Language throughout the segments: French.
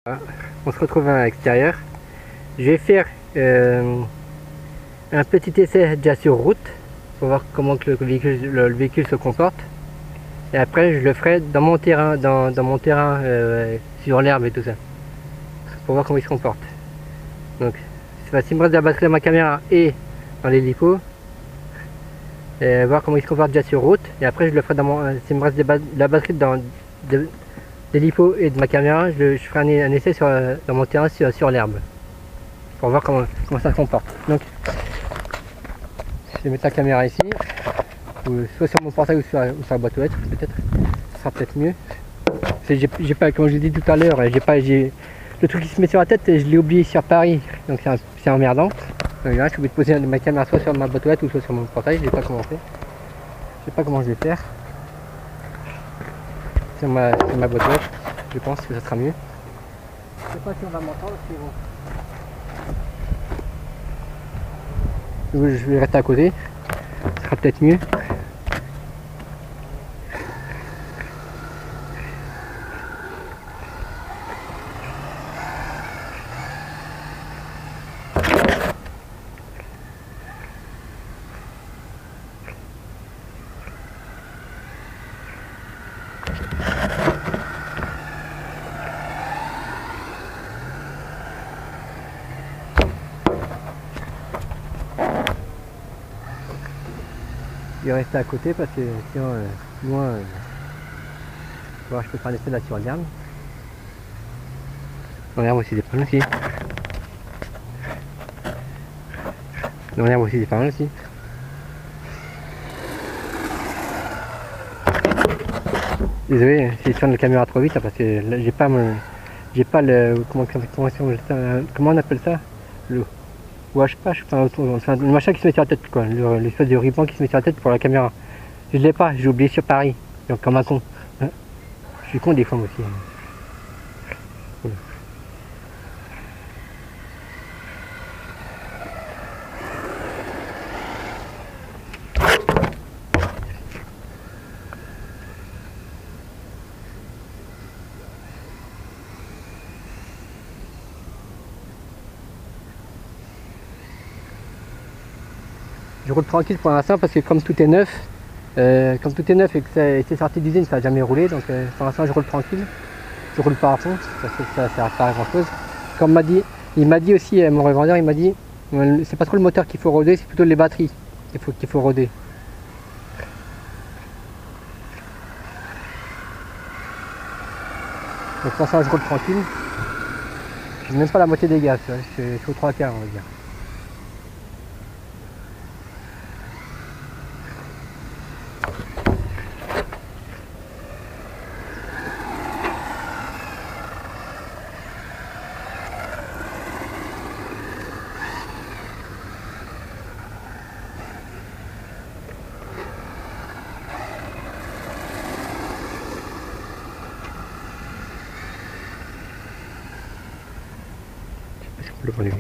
Voilà. On se retrouve à l'extérieur. Je vais faire un petit essai déjà sur route pour voir comment que le véhicule se comporte. Et après je le ferai dans mon terrain, sur l'herbe et tout ça. Pour voir comment il se comporte. Donc s'il me reste de la batterie dans ma caméra et dans l'hélico. Et voir comment il se comporte déjà sur route. Et après je le ferai s'il me reste de la batterie dans l'hélico et de ma caméra, je ferai un essai dans mon terrain sur l'herbe. Pour voir comment ça se comporte. Donc je vais mettre la caméra ici, ou soit sur mon portail ou sur la boîte aux lettres, peut-être. Ce sera peut-être mieux. J'ai pas, comme je l'ai dit tout à l'heure, le truc qui se met sur la tête, je l'ai oublié sur Paris, donc c'est emmerdant. Donc là, je suis obligé de poser ma caméra soit sur ma boîte aux lettres ou soit sur mon portail. Je sais pas comment faire. Je sais pas comment je vais faire. Sur ma boîte aux lettres, je pense que ça sera mieux. Je sais pas si on va m'entendre, mais bon. Je vais rester à côté, ça sera peut-être mieux. Je vais rester à côté parce que sinon loin je peux faire un essai là sur l'herbe. Dans l'herbe aussi c'est pas mal aussi. Dans l'herbe aussi c'est pas mal aussi. Désolé si je tourne la caméra trop vite parce que là j'ai pas le comment on appelle ça, le wash-pash, enfin le machin qui se met sur la tête, quoi, l'espèce de ruban qui se met sur la tête pour la caméra. Je l'ai pas, j'ai oublié sur Paris, donc comme un con. Hein, je suis con des fois moi aussi. Voilà. Je roule tranquille pour l'instant parce que comme tout est neuf, et que c'est sorti d'usine, ça n'a jamais roulé, donc pour l'instant je roule tranquille. Je roule pas à fond, ça sert pas à grand chose. Comme il m'a dit aussi, mon revendeur, il m'a dit, c'est pas trop le moteur qu'il faut roder, c'est plutôt les batteries qu'il faut roder. Donc pour l'instant je roule tranquille. Je n'ai même pas la moitié des gaz, je suis aux 3 quarts on va dire. Le voler ici.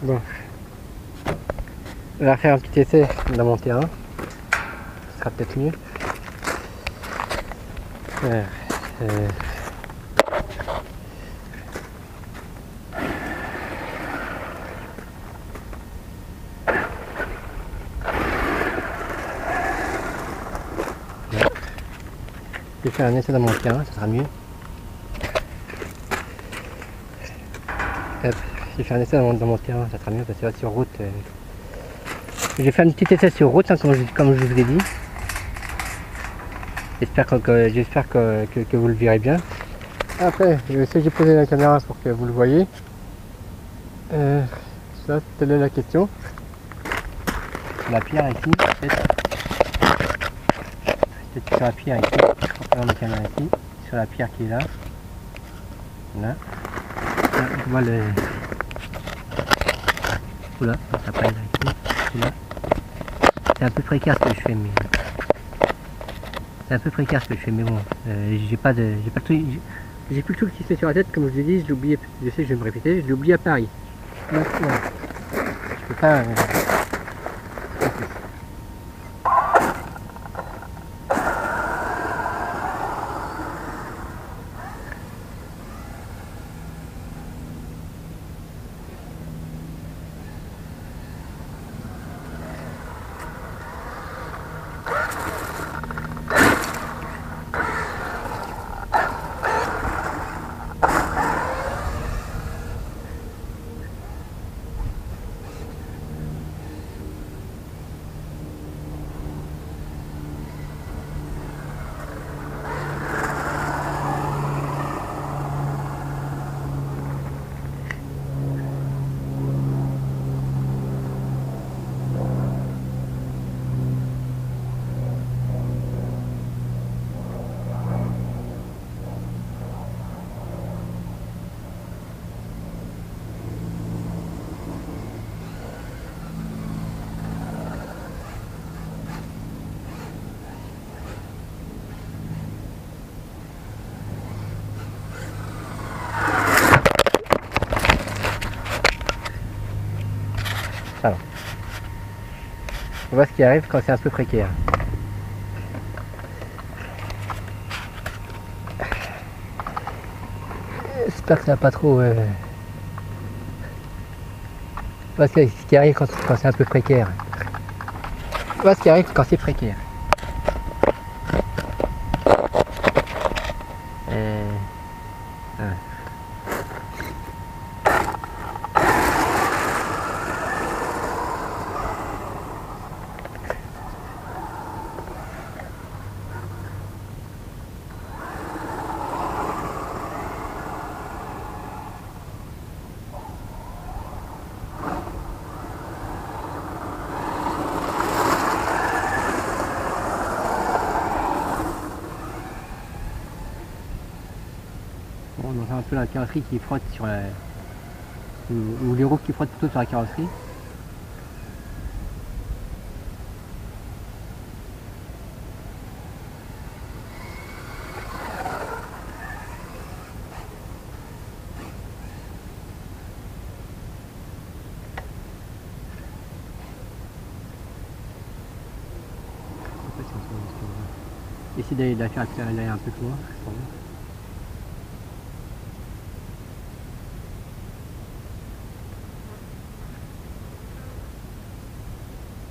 Bon, on va faire un petit essai dans mon terrain, ce sera peut-être mieux. Je vais faire un essai dans mon terrain, ça sera mieux. Je vais faire un essai dans mon terrain, ça sera mieux parce que là sur route. J'ai fait un petit essai sur route, hein, comme je vous ai dit. J'espère que vous le verrez bien. Après, je vais essayer de poser la caméra pour que vous le voyez. Ça, telle est la question. La pierre ici, peut-être peut-être sur la pierre ici. Je reprends ma caméra ici, sur la pierre qui est là. Là. Là je vois le... Oula, ça passe là ici. Là. C'est un peu précaire ce que je fais, mais... C'est un peu précaire ce que je fais, mais bon. J'ai pas le truc... J'ai plus le truc qui se met sur la tête, comme je vous ai dit, je l'ai oublié, je sais que je vais me répéter, je l'ai oublié à Paris. Donc, voilà. Je peux pas... Alors. On voit ce qui arrive quand c'est un peu précaire. J'espère que ça va pas trop... On voit ce qui arrive quand c'est un peu précaire. On voit ce qui arrive quand c'est précaire. Bon, on entend un peu la carrosserie qui frotte sur la... ou les roues qui frottent plutôt sur la carrosserie. Essayer d'aller la faire aller un peu plus loin.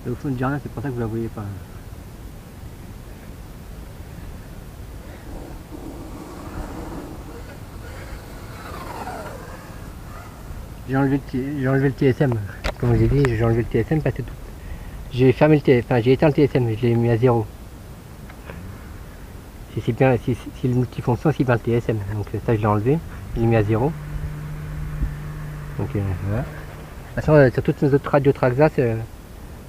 Et au fond du jardin, c'est pour ça que vous la voyez pas. J'ai enlevé le TSM, comme j'ai dit, j'ai enlevé le TSM parce que tout. J'ai fermé le TSM, enfin j'ai éteint le TSM, je l'ai mis à 0. Si le multifonction, c'est bien le TSM, donc ça je l'ai enlevé, je l'ai mis à 0. Donc voilà. De toute façon, sur toutes nos autres radios Traxa,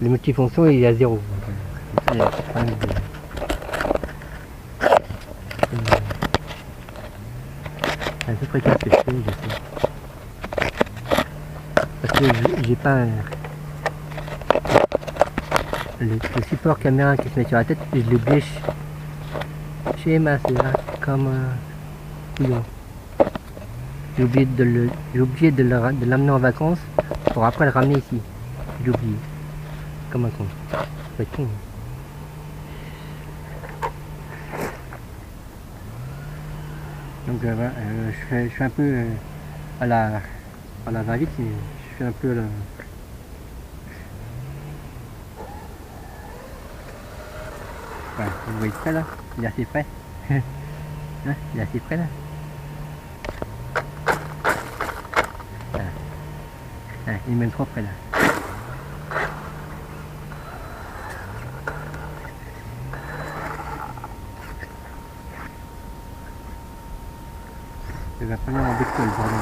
le multifonction il est à 0. Donc, c'est un peu précaire ce que je fais, je sais. Parce que j'ai pas le support caméra qui se met sur la tête, je l'ai oublié chez Emma, c'est là, comme couillon. J'ai oublié de l'amener en vacances pour après le ramener ici. J'ai oublié. Comme un con. C'est con. Donc voilà, je fais un peu à la va-vite, je fais un peu voilà, vous voyez près là, il est assez près. Hein, il est assez près là. Voilà. Ah, il est même trop près là. Je vais prendre un décolle, pardon.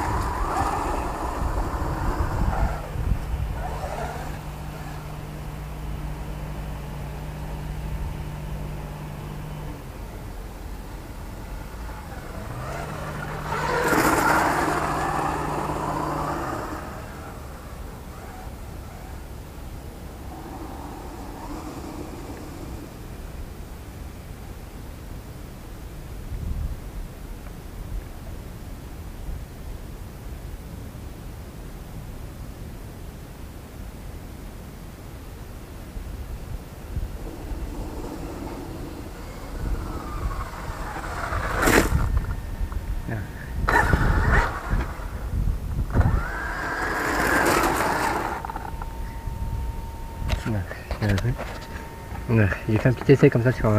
Ouais, j'ai fait un petit essai comme ça sur...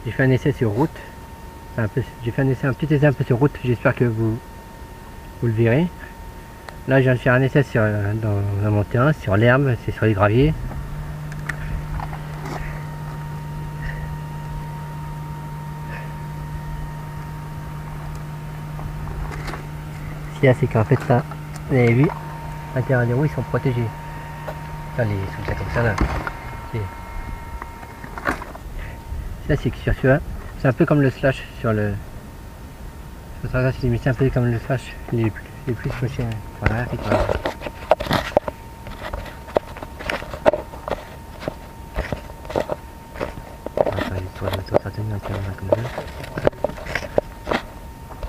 j'ai fait un essai sur route. J'ai fait un petit essai un peu sur route, j'espère que vous le verrez. Là, je viens de faire un essai dans mon terrain, sur l'herbe, c'est sur les graviers. Ce qu'il y a, c'est qu'en fait, là, vous avez vu, l'intérieur des roues, ils sont protégés. Là, les sous comme ça, là. Ça, c'est que sur celui-là, c'est un peu comme le slash sur le... Ça, c'est un peu comme le slash, les plus fauchés. Voilà, c'est quoi.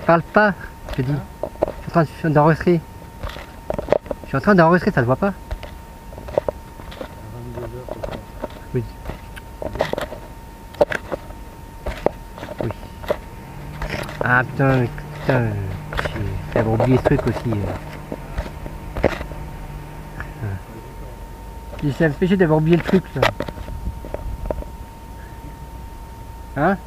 Parle pas, je te dis. Je suis en train d'enregistrer. Je suis en train d'enregistrer, ça se voit pas? Oui. Oui. Ah putain, j'avais oublié ce truc aussi. J'ai empêché d'avoir oublié le truc là. Hein?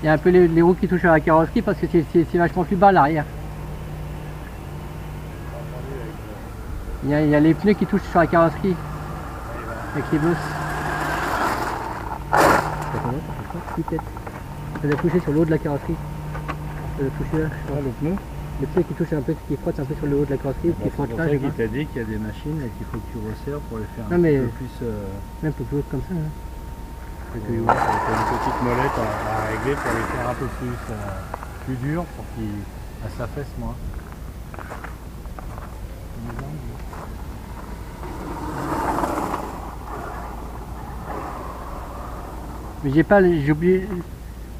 Il y a un peu les roues qui touchent à la carrosserie parce que c'est vachement plus bas à l'arrière. Il y a les pneus qui touchent sur la carrosserie avec les bosses. Ça doit toucher sur le haut de la carrosserie. Ça doit toucher là. Le pneu. Le pneu qui touche un peu, qui frotte un peu sur le haut de la carrosserie ou qui frotte là. C'est pour ça qu'il t'a dit qu'il y a des machines et qu'il faut que tu resserres pour les faire un peu plus. Même un peu plus haut comme ça. Hein. T'as une petite molette à régler pour les faire un peu plus dur pour qu'ils s'affaissent moins. Mais j'ai oublié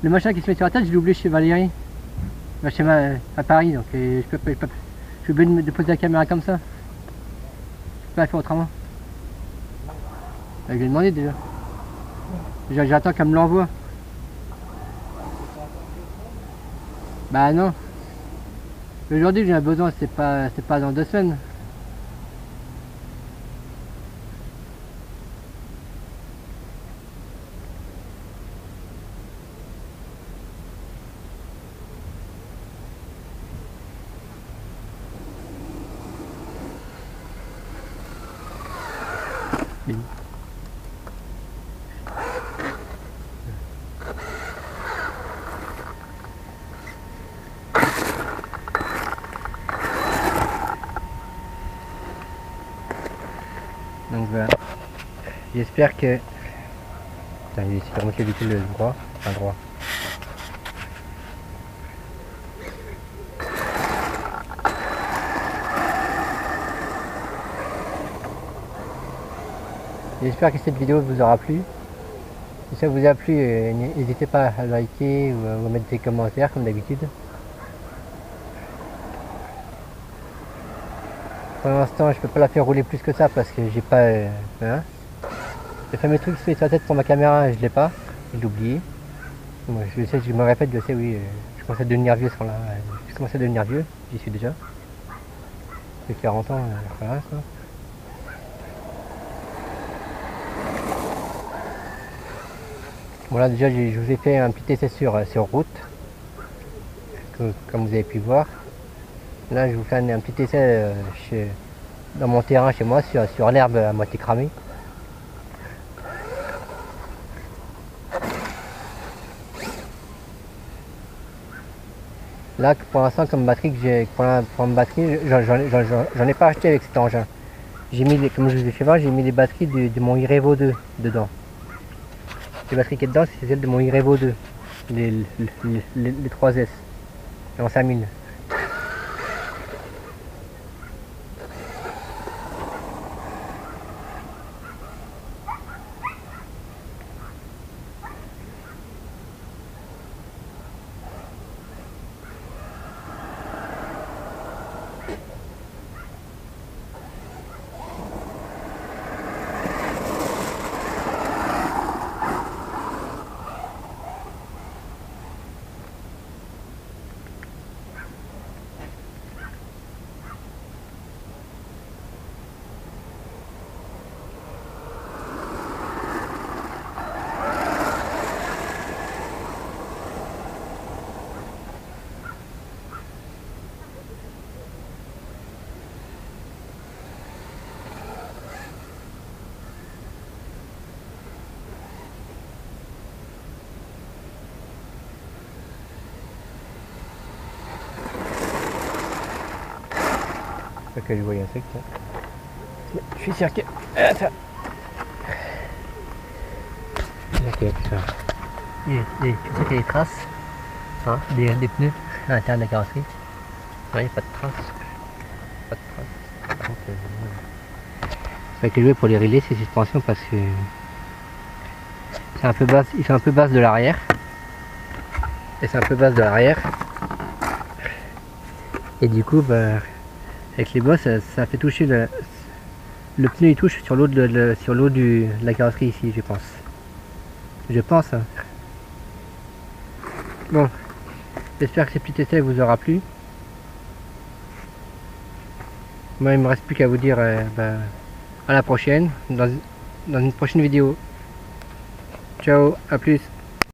le machin qui se met sur la tête, je l'ai oublié chez Valérie. À Paris, donc je suis obligé de poser la caméra comme ça. Je peux pas la faire autrement. Je lui ai demandé déjà. J'attends qu'elle me l'envoie. Bah non. Aujourd'hui j'ai un besoin, c'est pas dans 2 semaines. Donc voilà. J'espère que... Putain, il est super monté le droit. Enfin droit. J'espère que cette vidéo vous aura plu. Si ça vous a plu, n'hésitez pas à liker ou à mettre des commentaires comme d'habitude. Pour l'instant, je peux pas la faire rouler plus que ça parce que j'ai pas... hein. Le fameux truc sur la tête pour ma caméra, je l'ai pas. Je l'ai oublié. Bon, je sais, je me répète, je sais, oui. Je commence à devenir vieux sur là. Je commence à devenir vieux, j'y suis déjà. J'ai 40 ans, voilà ça. Voilà, déjà je vous ai fait un petit essai sur route, comme vous avez pu voir. Là je vous fais un petit essai dans mon terrain chez moi, sur l'herbe à moitié cramée. Là pour l'instant comme batterie j'en ai pas acheté avec cet engin. J'ai mis, comme je vous ai fait voir, j'ai mis les batteries de mon iRevo 2 dedans. Les batteries qui est dedans, c'est celle de mon iRevo 2, les 3S, en 5000. J'espère que je vois un sec. Je suis sûr que... Ah, ça. Ok, ça. Il y a des traces, hein, des pneus à l'intérieur de la carrosserie. Non, il n'y a pas de traces. Pas de traces. Fait que jouer pour les relais ces suspensions parce que c'est un peu basse, ils sont un peu basses de l'arrière. Et c'est un peu basse de l'arrière. Et du coup bah, avec les bosses ça fait toucher le pneu, il touche sur l'eau de la carrosserie ici, je pense. Je pense. Hein. Bon, j'espère que ces petits essais vous aura plu. Moi il me reste plus qu'à vous dire bah, à la prochaine, dans une prochaine vidéo. Ciao, à plus.